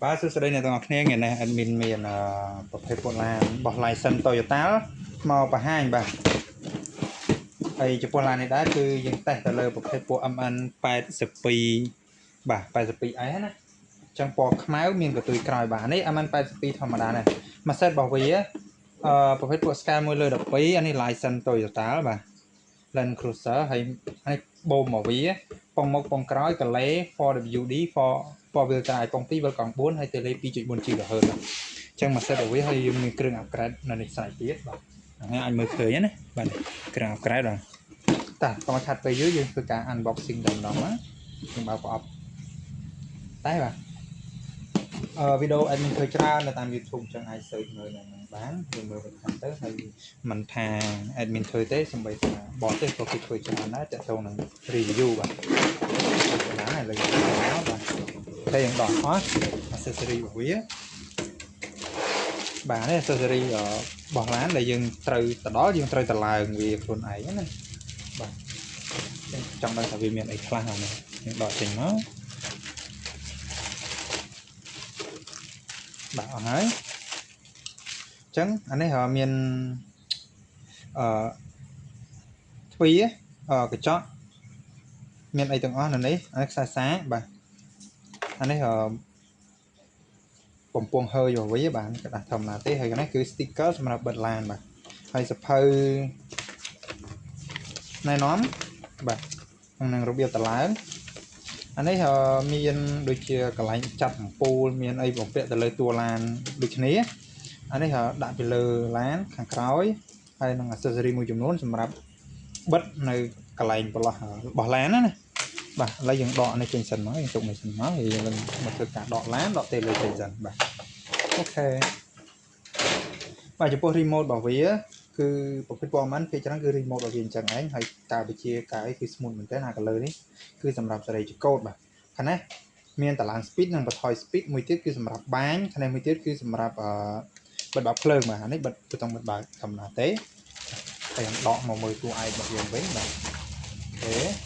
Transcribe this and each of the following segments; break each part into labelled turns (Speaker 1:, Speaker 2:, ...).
Speaker 1: បាទសួស្តីអ្នកទាំងអស់គ្នាថ្ងៃនេះ admin មានប្រភេទពូឡានបោះ license Toyota មកបង្ហាញបាទហើយចំពោះឡាននេះដែរគឺយើងតេស្តទៅលើប្រភេទពូ MN 82បាទ 82S ណាអញ្ចឹងពណ៌ខ្មៅមានកន្ទុយក្រោយបាទនេះ MN 82ធម្មតាណាមួយសេតរបស់វាប្រភេទពូ scale 1លើ12អានេះ license Toyota បាទ Land Cruiser ហើយបូមរបស់វាពងមុខពងក្រោយកលេ 4WD 4 wheel drive ពង2 wheel កង់4ហើយ tele 2.4 GHz បាទអញ្ចឹងមួយសេតរបស់វាហើយយើងមានគ្រឿង upgrade នៅនេះស្រេចទៀតបាទហ្នឹងអាចមើលឃើញណាបាទគ្រឿង upgrade បាទតើកុំខាត់ពេលយើងធ្វើការ unboxing តែម្ដងណាខ្ញុំបើកប្រអប់តែបាទវីដេអូ admin ធ្វើច្រើននៅតាម YouTube អញ្ចឹងអាច search មើលនៅហ្នឹងបានយើងមើលបន្ថែមទៅហើយមិនថា admin ធ្វើទេសម្បីតែបតទេក៏គេធ្វើច្រើនដែរតាក់ទងនឹង review បាទណាឥឡូវយើងមកបាទតែយើងដកអស់ accessory របស់វាបាទនេះ accessory របស់ឡានដែលយើងត្រូវទៅដល់យើងត្រូវទៅឡើងវាខ្លួនឯងណាបាទចង់ដឹងថាវាមានអីខ្លះហ្នឹងយើងដកចេញមកបាទអស់ហើយអញ្ចឹងអានេះមានទ្វារកញ្ចក់មានអីទាំងអស់នៅនេះអាខ្សែសាបាទអានេះបំពង់ហើយរបស់វាបាទกระดาษធម្មតាទេហើយនេះគឺ sticker សម្រាប់បិទឡានបាទហើយសភៅណែនាំបាទនឹងរបៀបតឡើងអានេះមានដូចជាកន្លែងចាប់អំពូលមានអីបំពាក់ទៅលើតួឡានដូចគ្នាអានេះដាក់ពីលើឡានខាងក្រោយហើយនឹង accessory មួយចំនួនសម្រាប់បិទនៅកន្លែងបន្លោះរបស់ឡានណាបាទឥឡូវយើងដកនេះចេញសិនមកយើងទុកនេះសិនមកហើយយើងនឹងមកធ្វើការដកឡានដកទេលើចេញសិនបាទអូខេបាទចំពោះ remote របស់វាគឺប្រភេទពណ៌មិនភាគច្រើនគឺ remote របស់វាអញ្ចឹងឯងហើយការវិជាការអីគឺ smooth មែនតើអា color នេះគឺសម្រាប់សេរីជាកូដបាទខាងនេះមានតឡើង speed និងបន្ថយ speed មួយទៀតគឺសម្រាប់បាញ់ខាងនេះមួយទៀតគឺសម្រាប់បិទបើកភ្លើងបាទអានេះបិទប៊ូតុងបិទបើកធម្មតាទេហើយយើងដកមកមើលតួឯករបស់យើងវិញបាទអូខេ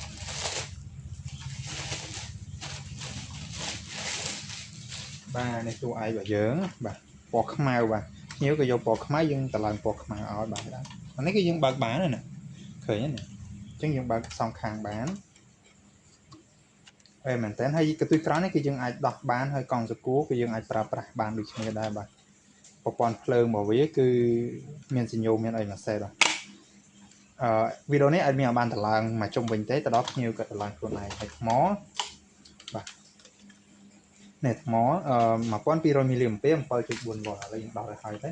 Speaker 1: បាទនេះតួឯករបស់យើងបាទពណ៌ខ្មៅបាទញៀវក៏យកពណ៌ខ្មៅយើងតឡើងពណ៌ខ្មៅឲ្យបាទអានេះគឺយើងបើកបានណាឃើញណាអញ្ចឹងយើងបើកសងខាងបានមែនតើហើយកន្ទុយក្រោយនេះគឺយើងអាចដោះបានហើយកង់សកួរគឺយើងអាចប្រើប្រាស់បានដូចគ្នាដែរបាទប្រព័ន្ធភ្លើងរបស់វាគឺមានសញ្ញោមានអីមួយសេតបាទវីដេអូនេះអាចមានបានតឡើងមកជុំវិញទេទៅដល់ភ្ញៀវក៏តឡើងខ្លួនឯងហើយថ្មបាទនេះថ្ម1200មីលីអាំពែ 7.4 វ៉ុលឥឡូវយើងដោះឲ្យហើយទេ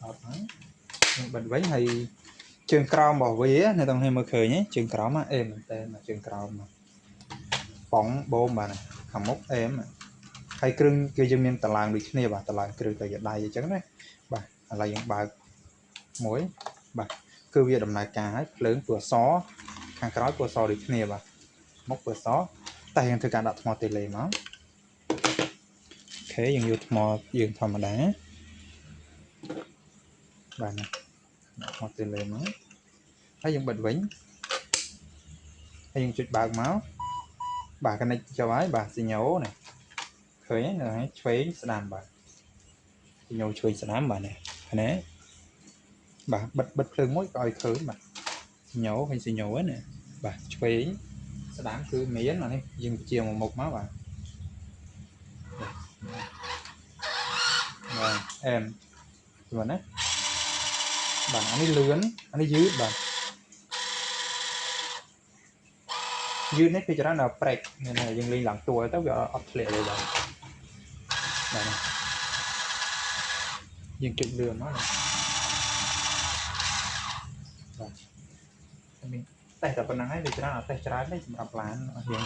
Speaker 1: អត់ហើយយើងបិទវិញហើយជើងក្រោមរបស់វានៅតង់នេះមើលឃើញជើងក្រោមអេមែនតើជើងក្រោមប៉ងបូមបាទខាងមុខអេមហើយគ្រឿងគឺយើងមានតឡើងដូចគ្នាបាទតឡើងគ្រឿងទៅយដៃអញ្ចឹងណាបាទឥឡូវយើងបើកមួយបាទគឺវាដំណើរការហើយភ្លើងពណ៌សខាងក្រោយពណ៌សដូចគ្នាបាទមុខពណ៌សតែយើងធ្វើការដាក់ថ្មតេឡេមកអូខេយើងយកថ្មយើងធម្មតាបាទដាក់ថ្មតេឡេមកហើយយើងបិទវិញហើយយើងចុចបើកមកបាទ connect ចុះហើយបាទសញ្ញោនេះឃើញនៅហើយឆ្វេងស្ដាំបាទសញ្ញោឆ្វេងស្ដាំបាទនេះឃើញទេបាទបិទភ្លើងមួយក៏ឲ្យឃើញបាទសញ្ញោឃើញសញ្ញោហ្នឹងណាបាទឆ្វេងស្ដាំគឺមានអានេះយើងបញ្ជាមកមុខមកបាទអែមយល់ណាបាទអានេះលឿនអានេះយឺតបាទយឺតនេះពីច្រើនដល់ប្រេកមានយើងលេងឡើងទួលទៅវាអត់ធ្លាក់លើបាទបាទយើងចុចលឿនមកបាទមានតែប៉ុណ្្នឹងហើយវាច្រើនអត់តែច្រើនទេសម្រាប់ឡានយើង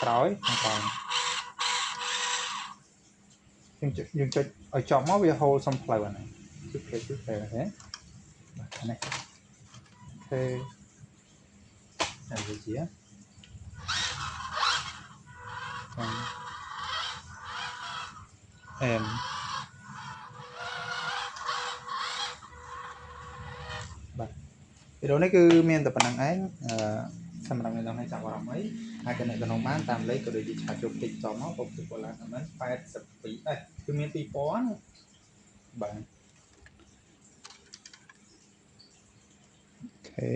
Speaker 1: ក្រោយយើងចុចឲ្យចប់មកវាហូរសំផ្លូវអាហ្នឹងគឺគេហេបាទនេះទេអានេះជាអែមបាទវីដេអូនេះគឺមានតែប៉ុណ្្នឹងឯង សម្រាប់នៅក្នុងចាប់អារម្មណ៍អីហើយក៏អ្នកក្នុងបានតាមលេខក៏ដូចជាឆាជុកតិចតមកពុកពីបុលាណហ្នឹង82គឺមាន2000បាទអូខេ